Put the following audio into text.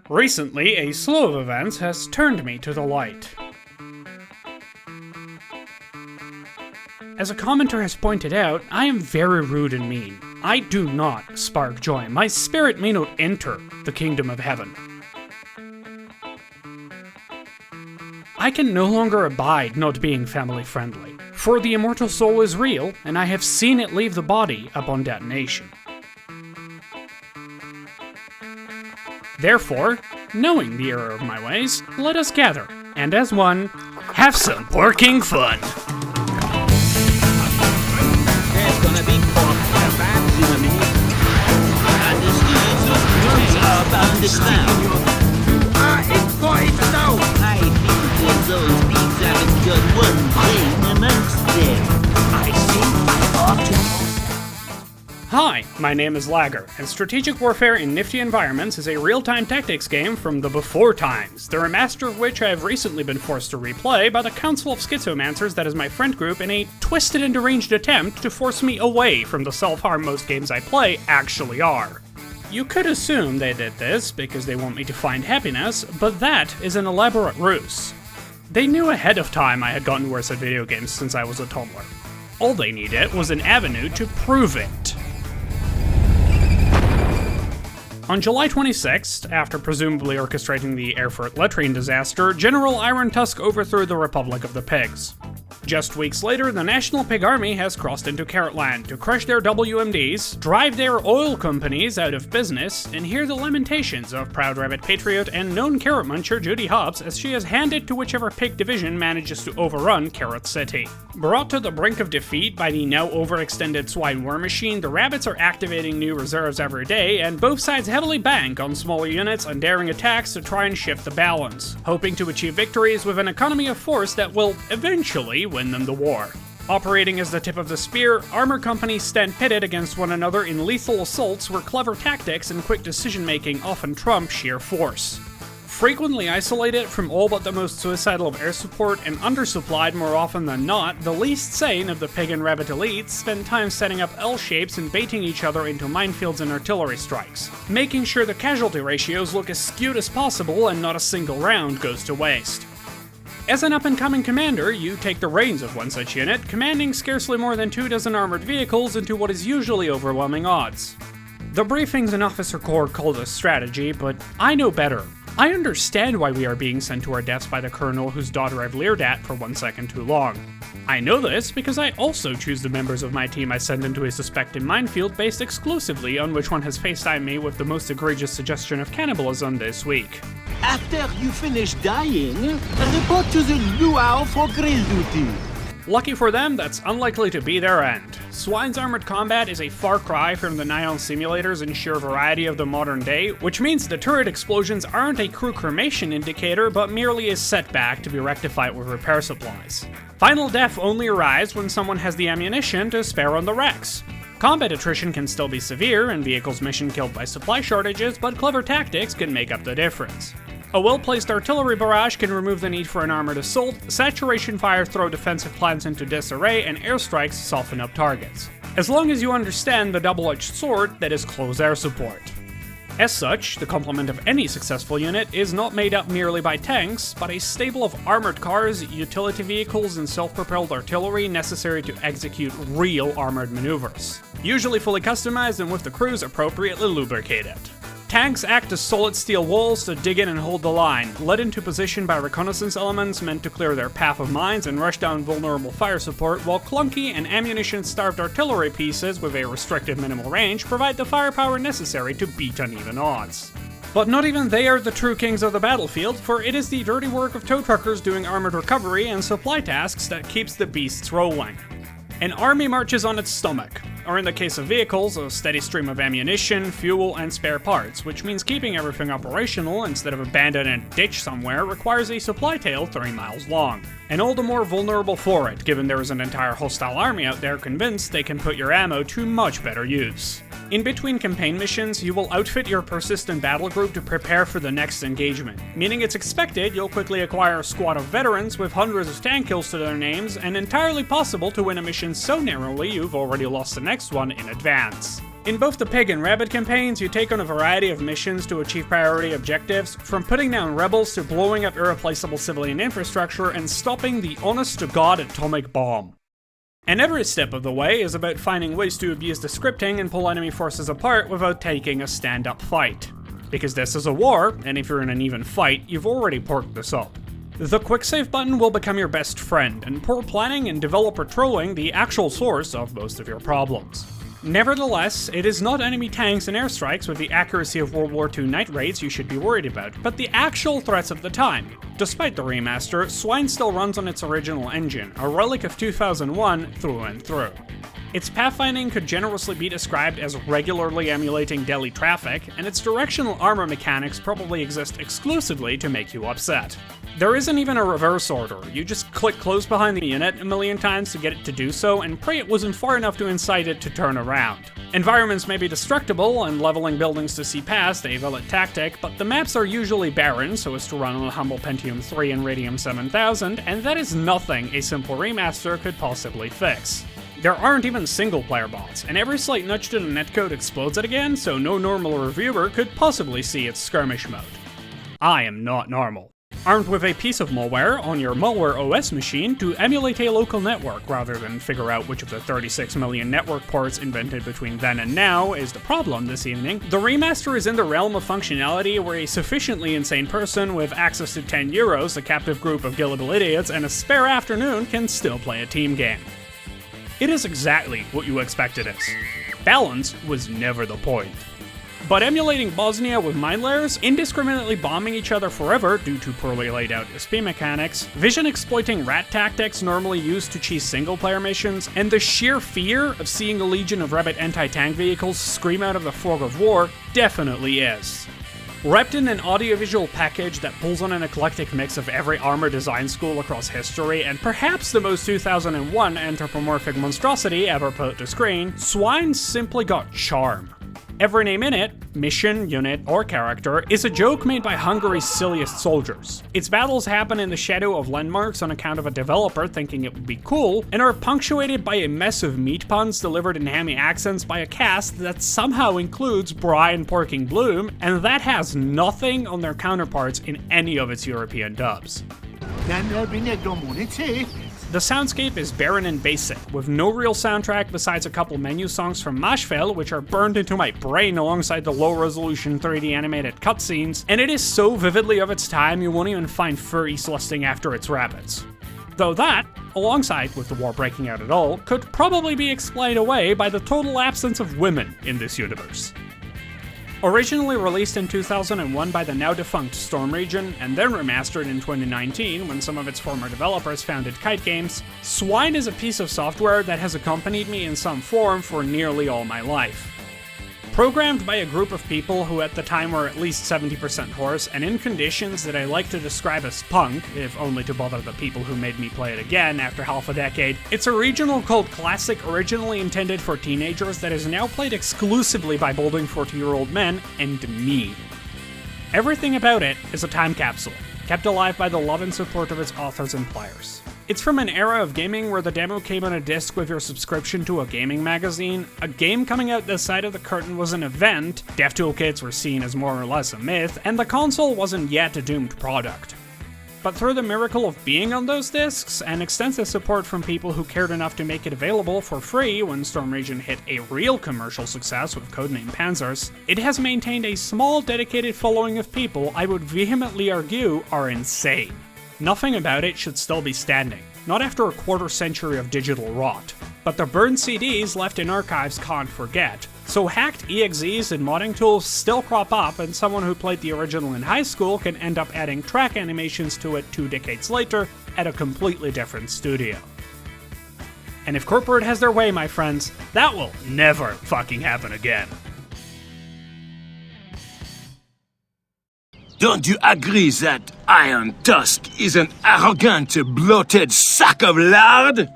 Recently, a slew of events has turned me to the light. As a commenter has pointed out, I am very rude and mean. I do not spark joy. My spirit may not enter the kingdom of heaven. I can no longer abide not being family friendly, for the immortal soul is real, and I have seen it leave the body upon detonation. Therefore, knowing the error of my ways, let us gather, and as one, have some porking fun. There's gonna be pork kebabs in a minute. And the steeds are bound to clown. You are important now. I think that those beats haven't done one thing amongst them. I think I ought to. Hi, my name is Lagger, and Strategic Warfare in Nifty Environments is a real-time tactics game from the before times, the remaster of which I have recently been forced to replay by the Council of Schizomancers that is my friend group in a twisted and deranged attempt to force me away from the self-harm most games I play actually are. You could assume they did this because they want me to find happiness, but that is an elaborate ruse. They knew ahead of time I had gotten worse at video games since I was a toddler. All they needed was an avenue to prove it. On July 26th, after presumably orchestrating the Erfurt latrine disaster, General Iron Tusk overthrew the Republic of the Pigs. Just weeks later, the National Pig Army has crossed into Carrotland to crush their WMDs, drive their oil companies out of business, and hear the lamentations of proud rabbit patriot and known carrot muncher Judy Hopps as she is handed to whichever pig division manages to overrun Carrot City. Brought to the brink of defeat by the now overextended swine war machine, the rabbits are activating new reserves every day, and both sides heavily bank on smaller units and daring attacks to try and shift the balance, hoping to achieve victories with an economy of force that will eventually win them the war. Operating as the tip of the spear, armor companies stand pitted against one another in lethal assaults where clever tactics and quick decision-making often trump sheer force. Frequently isolated from all but the most suicidal of air support and undersupplied more often than not, the least sane of the pig and rabbit elites spend time setting up L-shapes and baiting each other into minefields and artillery strikes, making sure the casualty ratios look as skewed as possible and not a single round goes to waste. As an up-and-coming commander, you take the reins of one such unit, commanding scarcely more than 24 armored vehicles into what is usually overwhelming odds. The briefings in Officer Corps call this strategy, but I know better. I understand why we are being sent to our deaths by the colonel whose daughter I've leered at for 1 second too long. I know this because I also choose the members of my team I send into a suspected minefield based exclusively on which one has FaceTimed me with the most egregious suggestion of cannibalism this week. After you finish dying, report to the luau for grill duty. Lucky for them, that's unlikely to be their end. Swine's armored combat is a far cry from the Nyon simulators and sheer variety of the modern day, which means the turret explosions aren't a crew cremation indicator, but merely a setback to be rectified with repair supplies. Final death only arrives when someone has the ammunition to spare on the wrecks. Combat attrition can still be severe, and vehicles mission killed by supply shortages, but clever tactics can make up the difference. A well-placed artillery barrage can remove the need for an armored assault, saturation fires throw defensive plans into disarray, and airstrikes soften up targets. As long as you understand the double-edged sword that is close air support. As such, the complement of any successful unit is not made up merely by tanks, but a stable of armored cars, utility vehicles, and self-propelled artillery necessary to execute real armored maneuvers. Usually fully customized and with the crews appropriately lubricated. Tanks act as solid steel walls to dig in and hold the line, led into position by reconnaissance elements meant to clear their path of mines and rush down vulnerable fire support, while clunky and ammunition-starved artillery pieces with a restricted minimal range provide the firepower necessary to beat uneven odds. But not even they are the true kings of the battlefield, for it is the dirty work of tow truckers doing armored recovery and supply tasks that keeps the beasts rolling. An army marches on its stomach, or in the case of vehicles, a steady stream of ammunition, fuel, and spare parts, which means keeping everything operational instead of abandoned in a ditch somewhere requires a supply tail 3 miles long. And all the more vulnerable for it, given there is an entire hostile army out there convinced they can put your ammo to much better use. In between campaign missions, you will outfit your persistent battle group to prepare for the next engagement, meaning it's expected you'll quickly acquire a squad of veterans with hundreds of tank kills to their names, and entirely possible to win a mission so narrowly you've already lost the next one in advance. In both the Pig and Rabbit campaigns, you take on a variety of missions to achieve priority objectives, from putting down rebels to blowing up irreplaceable civilian infrastructure and stopping the honest-to-God atomic bomb. And every step of the way is about finding ways to abuse the scripting and pull enemy forces apart without taking a stand-up fight. Because this is a war, and if you're in an even fight, you've already porked this up. The quick save button will become your best friend, and poor planning and developer trolling the actual source of most of your problems. Nevertheless, it is not enemy tanks and airstrikes with the accuracy of World War II night raids you should be worried about, but the actual threats of the time. Despite the remaster, S.W.I.N.E still runs on its original engine, a relic of 2001 through and through. Its pathfinding could generously be described as regularly emulating daily traffic, and its directional armor mechanics probably exist exclusively to make you upset. There isn't even a reverse order, you just click close behind the unit a million times to get it to do so, and pray it wasn't far enough to incite it to turn around. Environments may be destructible, and leveling buildings to see past a valid tactic, but the maps are usually barren so as to run on a humble Pentium 3 and Radium 7000, and that is nothing a simple remaster could possibly fix. There aren't even single-player bots, and every slight nudge to the netcode explodes it again, so no normal reviewer could possibly see its skirmish mode. I am not normal. Armed with a piece of malware on your malware OS machine to emulate a local network rather than figure out which of the 36 million network ports invented between then and now is the problem this evening, the remaster is in the realm of functionality where a sufficiently insane person with access to €10, a captive group of gullible idiots, and a spare afternoon can still play a team game. It is exactly what you expect it is. Balance was never the point. But emulating Bosnia with mine layers, indiscriminately bombing each other forever due to poorly laid out SP mechanics, vision exploiting rat tactics normally used to cheese single player missions, and the sheer fear of seeing a legion of Rabbit anti-tank vehicles scream out of the fog of war definitely is. Wrapped in an audiovisual package that pulls on an eclectic mix of every armor design school across history and perhaps the most 2001 anthropomorphic monstrosity ever put to screen, S.W.I.N.E simply got charm. Every name in it, mission, unit, or character, is a joke made by Hungary's silliest soldiers. Its battles happen in the shadow of landmarks on account of a developer thinking it would be cool, and are punctuated by a mess of meat puns delivered in hammy accents by a cast that somehow includes Brian Porking Bloom, and that has nothing on their counterparts in any of its European dubs. The soundscape is barren and basic, with no real soundtrack besides a couple menu songs from Másfél, which are burned into my brain alongside the low-resolution 3D animated cutscenes, and it is so vividly of its time you won't even find furries lusting after its rabbits. Though that, alongside with the war breaking out at all, could probably be explained away by the total absence of women in this universe. Originally released in 2001 by the now-defunct Storm region, and then remastered in 2019 when some of its former developers founded Kite Games, S.W.I.N.E is a piece of software that has accompanied me in some form for nearly all my life. Programmed by a group of people who at the time were at least 70% horse, and in conditions that I like to describe as punk, if only to bother the people who made me play it again after half a decade, it's a regional cult classic originally intended for teenagers that is now played exclusively by balding 40-year-old men, and me. Everything about it is a time capsule, kept alive by the love and support of its authors and players. It's from an era of gaming where the demo came on a disc with your subscription to a gaming magazine, a game coming out this side of the curtain was an event, dev toolkits were seen as more or less a myth, and the console wasn't yet a doomed product. But through the miracle of being on those discs, and extensive support from people who cared enough to make it available for free when Storm Region hit a real commercial success with codename Panzers, it has maintained a small dedicated following of people I would vehemently argue are insane. Nothing about it should still be standing, not after a quarter century of digital rot. But the burned CDs left in archives can't forget, so hacked EXEs and modding tools still crop up, and someone who played the original in high school can end up adding track animations to it 2 decades later at a completely different studio. And if corporate has their way, my friends, that will never fucking happen again. Don't you agree that Iron Tusk is an arrogant, bloated sack of lard?